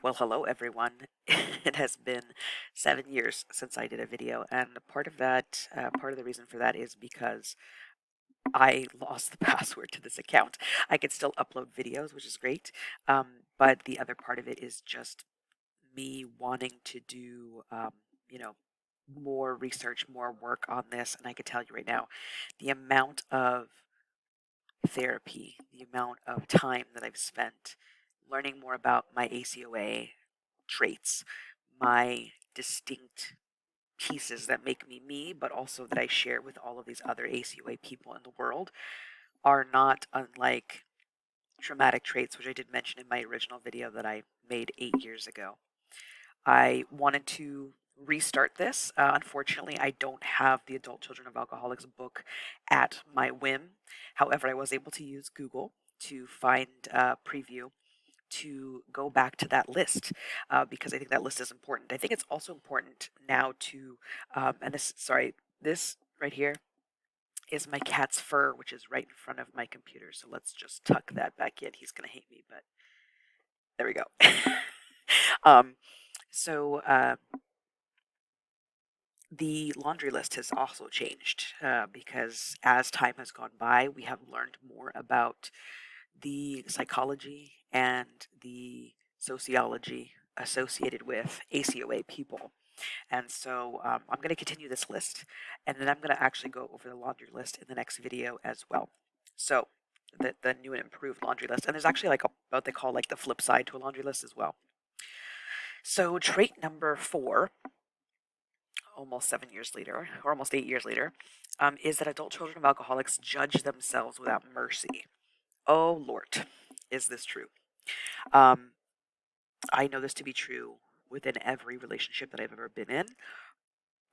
Well, hello everyone. It has been 7 years since I did a video, and part of the reason for that is because I lost the password to this account. I could still upload videos, which is great, but the other part of it is just me wanting to do, you know, more research, more work on this, and I can tell you right now, the amount of therapy, the amount of time that I've spent learning more about my ACoA traits, my distinct pieces that make me me, but also that I share with all of these other ACoA people in the world, are not unlike traumatic traits, which I did mention in my original video that I made 8 years ago. I wanted to restart this. Unfortunately, I don't have the Adult Children of Alcoholics book at my whim. However, I was able to use Google to find a preview to go back to that list because I think that list is important. I think it's also important now to, this right here is my cat's fur, which is right in front of my computer. So let's just tuck that back in. He's going to hate me, but there we go. um, so the laundry list has also changed because as time has gone by, we have learned more about the psychology and the sociology associated with ACoA people. And so I'm going to continue this list, and then I'm going to actually go over the laundry list in the next video as well. So the new and improved laundry list, and there's actually like what they call like the flip side to a laundry list as well. So trait number 4, almost 7 years later, or almost 8 years later, is that adult children of alcoholics judge themselves without mercy. Oh Lord, is this true? Um, I know this to be true within every relationship that I've ever been in,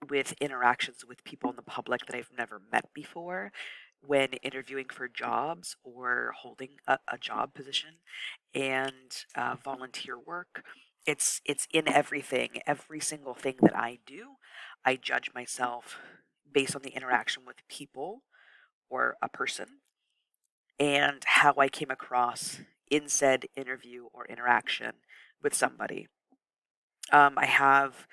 with interactions with people in the public that I've never met before, when interviewing for jobs or holding a job position, and volunteer work. It's in everything, every single thing that I do. I judge myself based on the interaction with people or a person and how I came across in said interview or interaction with somebody. I have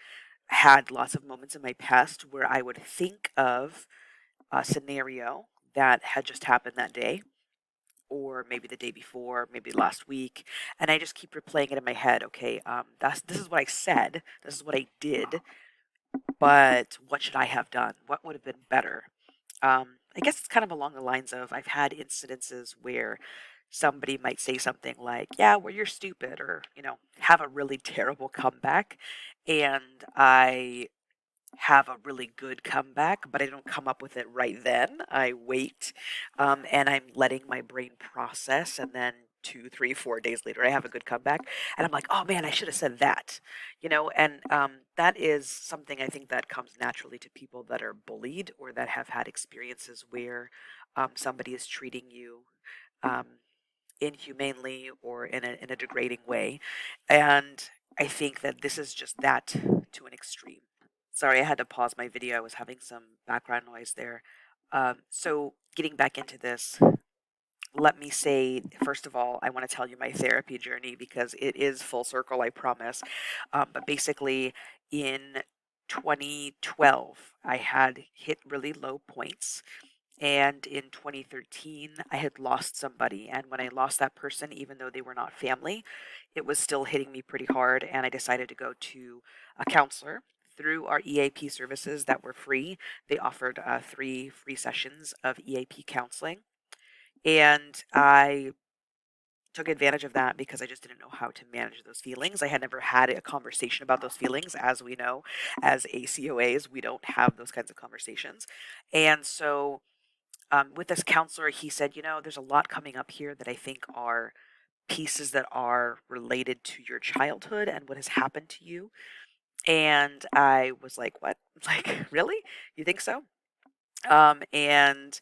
had lots of moments in my past where I would think of a scenario that had just happened that day, or maybe the day before, maybe last week, and I just keep replaying it in my head. Okay, this is what I said, this is what I did, but what should I have done? What would have been better? I guess it's kind of along the lines of I've had incidences where somebody might say something like, "Yeah, well, you're stupid," or have a really terrible comeback, and I have a really good comeback, but I don't come up with it right then. I wait, and I'm letting my brain process, and then 2, 3, 4 days later, I have a good comeback, and I'm like, "Oh man, I should have said that," And that is something I think that comes naturally to people that are bullied or that have had experiences where somebody is treating you um, inhumanely or in a degrading way, and I think that this is just that to an extreme. Sorry, I had to pause my video. I was having some background noise there. So getting back into this, let me say, first of all, I want to tell you my therapy journey because it is full circle, I promise. But basically, in 2012, I had hit really low points. And in 2013, I had lost somebody. And when I lost that person, even though they were not family, it was still hitting me pretty hard. And I decided to go to a counselor through our EAP services that were free. They offered 3 free sessions of EAP counseling. And I took advantage of that because I just didn't know how to manage those feelings. I had never had a conversation about those feelings. As we know, as ACoAs, we don't have those kinds of conversations. And so with this counselor, he said, there's a lot coming up here that I think are pieces that are related to your childhood and what has happened to you. And I was like, what? Like, really? You think so? And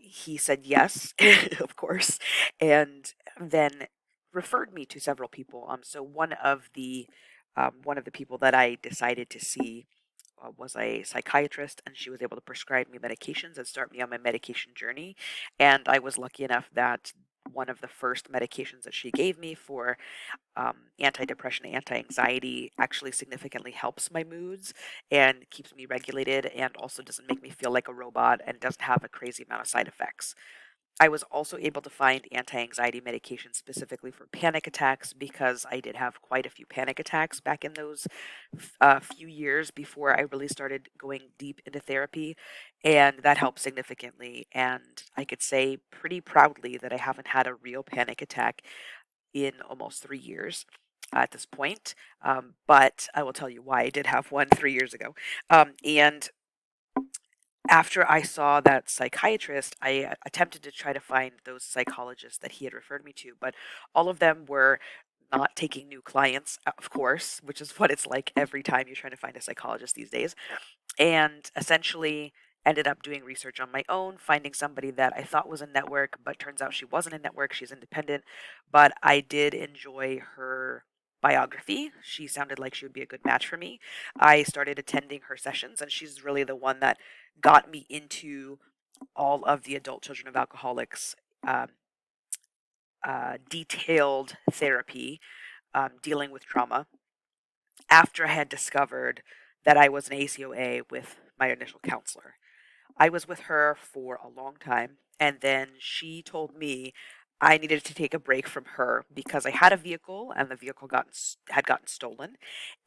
he said yes, of course, and then referred me to several people. So one of the people that I decided to see was a psychiatrist, and she was able to prescribe me medications and start me on my medication journey. And I was lucky enough that one of the first medications that she gave me for antidepressant, anti-anxiety actually significantly helps my moods and keeps me regulated and also doesn't make me feel like a robot and doesn't have a crazy amount of side effects. I was also able to find anti-anxiety medication specifically for panic attacks because I did have quite a few panic attacks back in those few years before I really started going deep into therapy, and that helped significantly. And I could say pretty proudly that I haven't had a real panic attack in almost 3 years at this point. But I will tell you why I did have one 3 years ago. And after I saw that psychiatrist, I attempted to try to find those psychologists that he had referred me to, but all of them were not taking new clients, of course, which is what it's like every time you're trying to find a psychologist these days. And essentially ended up doing research on my own, finding somebody that I thought was a network, but turns out she wasn't a network. She's independent. But I did enjoy her biography. She sounded like she would be a good match for me. I started attending her sessions, and she's really the one that got me into all of the adult children of alcoholics um, detailed therapy dealing with trauma after I had discovered that I was an ACoA with my initial counselor. I was with her for a long time, and then she told me I needed to take a break from her because I had a vehicle and the vehicle had gotten stolen,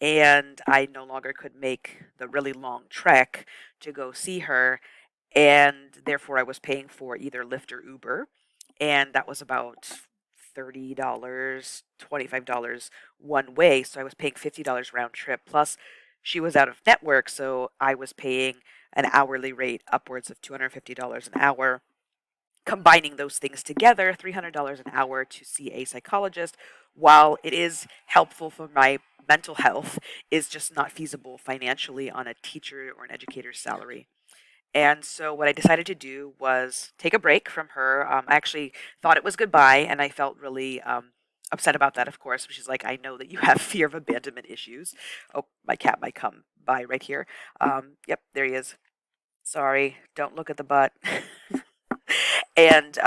and I no longer could make the really long trek to go see her, and therefore I was paying for either Lyft or Uber, and that was about $30, $25 one way, so I was paying $50 round trip. Plus, she was out of network, so I was paying an hourly rate upwards of $250 an hour. Combining those things together, $300 an hour to see a psychologist, while it is helpful for my mental health, is just not feasible financially on a teacher or an educator's salary. And so what I decided to do was take a break from her. I actually thought it was goodbye, and I felt really upset about that, of course. She's like, I know that you have fear of abandonment issues. Oh, my cat might come by right here. Yep, there he is. Sorry, don't look at the butt. And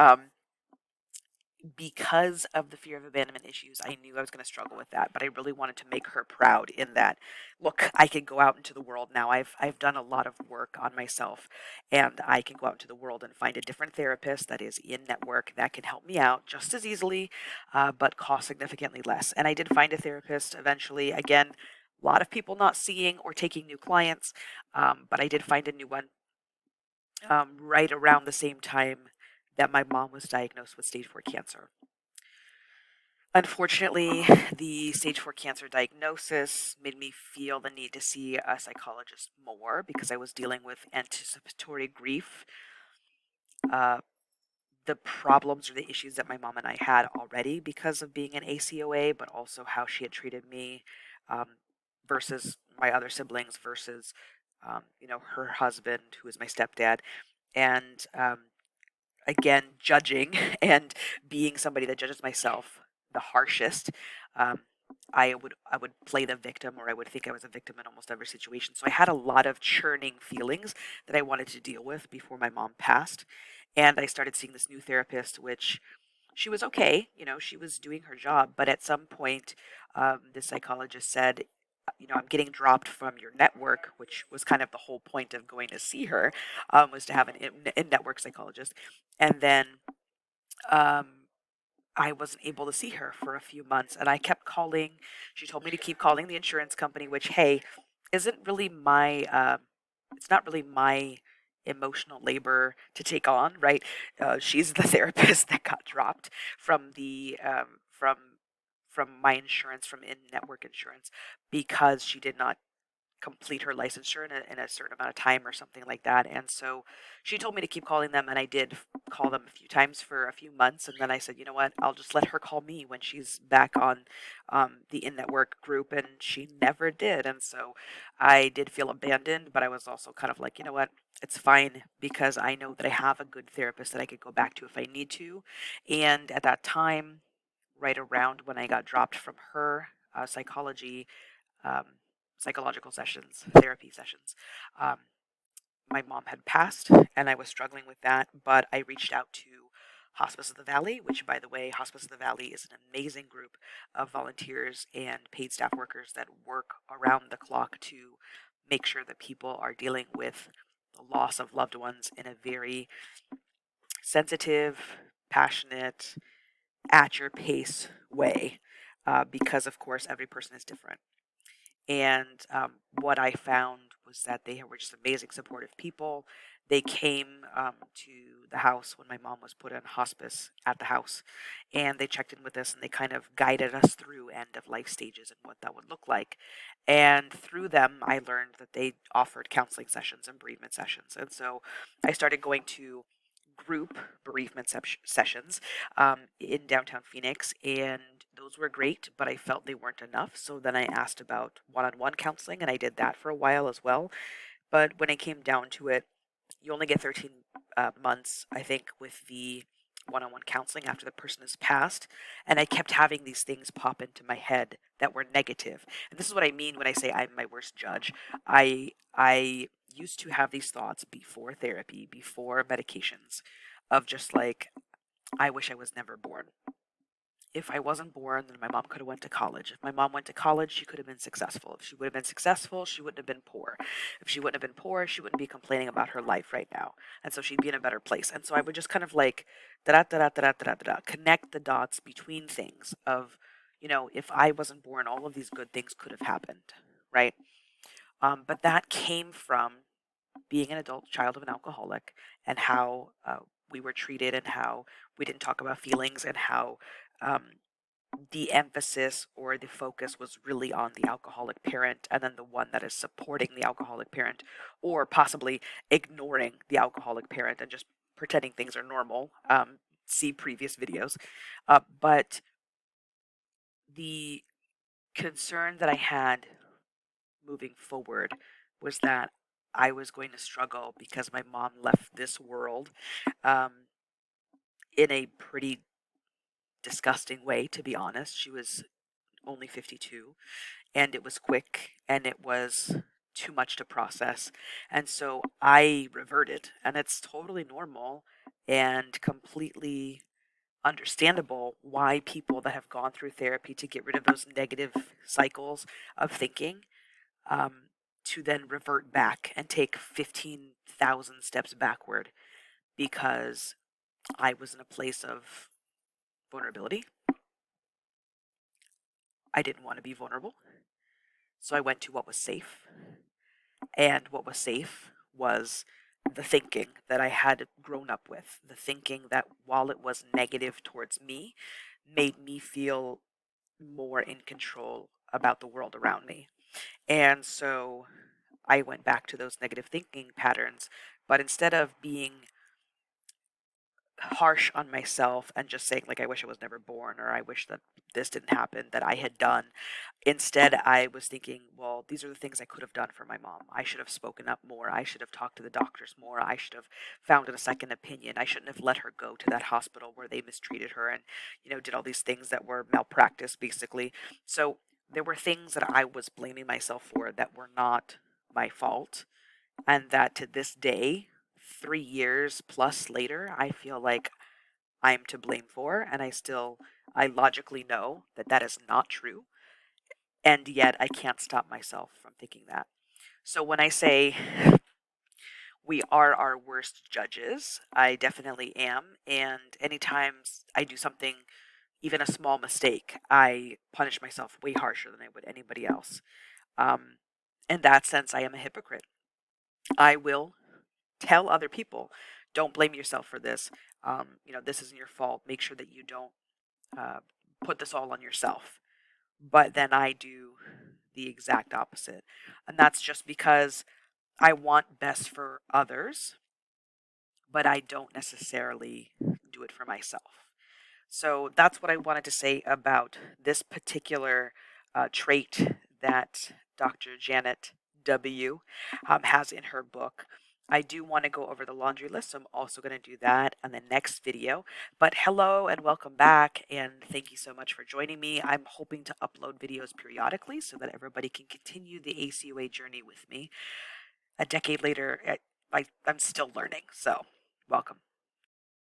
because of the fear of abandonment issues, I knew I was going to struggle with that, but I really wanted to make her proud in that, look, I can go out into the world now. I've done a lot of work on myself, and I can go out into the world and find a different therapist that is in network that can help me out just as easily, but cost significantly less. And I did find a therapist eventually. Again, a lot of people not seeing or taking new clients, but I did find a new one right around the same time that my mom was diagnosed with stage 4 cancer. Unfortunately, the stage 4 cancer diagnosis made me feel the need to see a psychologist more because I was dealing with anticipatory grief, uh, the problems or the issues that my mom and I had already because of being an ACoA, but also how she had treated me um, versus my other siblings versus, her husband, who is my stepdad. And again, judging and being somebody that judges myself the harshest. Um, I would play the victim, or I would think I was a victim in almost every situation. So I had a lot of churning feelings that I wanted to deal with before my mom passed, and I started seeing this new therapist, which she was okay. She was doing her job, but at some point, the psychologist said, I'm getting dropped from your network, which was kind of the whole point of going to see her, was to have an in-network psychologist. And then um, I wasn't able to see her for a few months, and I kept calling. She told me to keep calling the insurance company, which, hey, isn't really it's not really my emotional labor to take on, right? She's the therapist that got dropped from the from my insurance, from in-network insurance, because she did not complete her licensure in a certain amount of time or something like that. And so she told me to keep calling them, and I did call them a few times for a few months. And then I said, you know what, I'll just let her call me when she's back on the in-network group, and she never did. And so I did feel abandoned, but I was also kind of like, you know what, it's fine because I know that I have a good therapist that I could go back to if I need to. And at that time, right around when I got dropped from her psychology, um, psychological sessions, therapy sessions. My mom had passed, and I was struggling with that. But I reached out to Hospice of the Valley, which, by the way, Hospice of the Valley is an amazing group of volunteers and paid staff workers that work around the clock to make sure that people are dealing with the loss of loved ones in a very sensitive, passionate, at your pace way, because, of course, every person is different. And what I found was that they were just amazing, supportive people. They came to the house when my mom was put on hospice at the house, and they checked in with us and they kind of guided us through end of life stages and what that would look like. And through them, I learned that they offered counseling sessions and bereavement sessions. And so I started going to group bereavement sessions in downtown Phoenix, and those were great, but I felt they weren't enough. So then I asked about one on one counseling, and I did that for a while as well. But when it came down to it, you only get 13 months, I think, with the one on one counseling after the person has passed. And I kept having these things pop into my head that were negative. And this is what I mean when I say I'm my worst judge. I used to have these thoughts before therapy, before medications, of just like, I wish I was never born. If I wasn't born, then my mom could have went to college. If my mom went to college, she could have been successful. If she would have been successful, she wouldn't have been poor. If she wouldn't have been poor, she wouldn't be complaining about her life right now. And so she'd be in a better place. And so I would just kind of like da da da da da da da da connect the dots between things of, if I wasn't born, all of these good things could have happened, right? But that came from being an adult child of an alcoholic, and how we were treated, and how we didn't talk about feelings, and how um, the emphasis or the focus was really on the alcoholic parent, and then the one that is supporting the alcoholic parent, or possibly ignoring the alcoholic parent and just pretending things are normal. See previous videos. But the concern that I had moving forward was that I was going to struggle because my mom left this world um, in a pretty disgusting way, to be honest. She was only 52, and it was quick, and it was too much to process. And so I reverted, and it's totally normal and completely understandable why people that have gone through therapy to get rid of those negative cycles of thinking, um, to then revert back and take 15,000 steps backward, because I was in a place of vulnerability. I didn't want to be vulnerable. So I went to what was safe. And what was safe was the thinking that I had grown up with, the thinking that, while it was negative towards me, made me feel more in control about the world around me. And so I went back to those negative thinking patterns, but instead of being harsh on myself and just saying, like, I wish I was never born, or I wish that this didn't happen, that I had done, instead I was thinking, well, these are the things I could have done for my mom. I should have spoken up more. I should have talked to the doctors more. I should have found a second opinion. I shouldn't have let her go to that hospital where they mistreated her and, did all these things that were malpractice, basically. So there were things that I was blaming myself for that were not my fault, and that to this day, 3 years plus later, I feel like I'm to blame for, and I logically know that that is not true, and yet I can't stop myself from thinking that. So when I say we are our worst judges, I definitely am, and anytime I do something, even a small mistake, I punish myself way harsher than I would anybody else. Um, in that sense, I am a hypocrite. I will tell other people, don't blame yourself for this. This isn't your fault. Make sure that you don't uh, put this all on yourself. But then I do the exact opposite. And that's just because I want best for others, but I don't necessarily do it for myself. So that's what I wanted to say about this particular trait that Dr. Janet W. Has in her book. I do want to go over the laundry list, so I'm also going to do that on the next video. But hello and welcome back, and thank you so much for joining me. I'm hoping to upload videos periodically so that everybody can continue the ACoA journey with me. A decade later, I'm still learning, so welcome.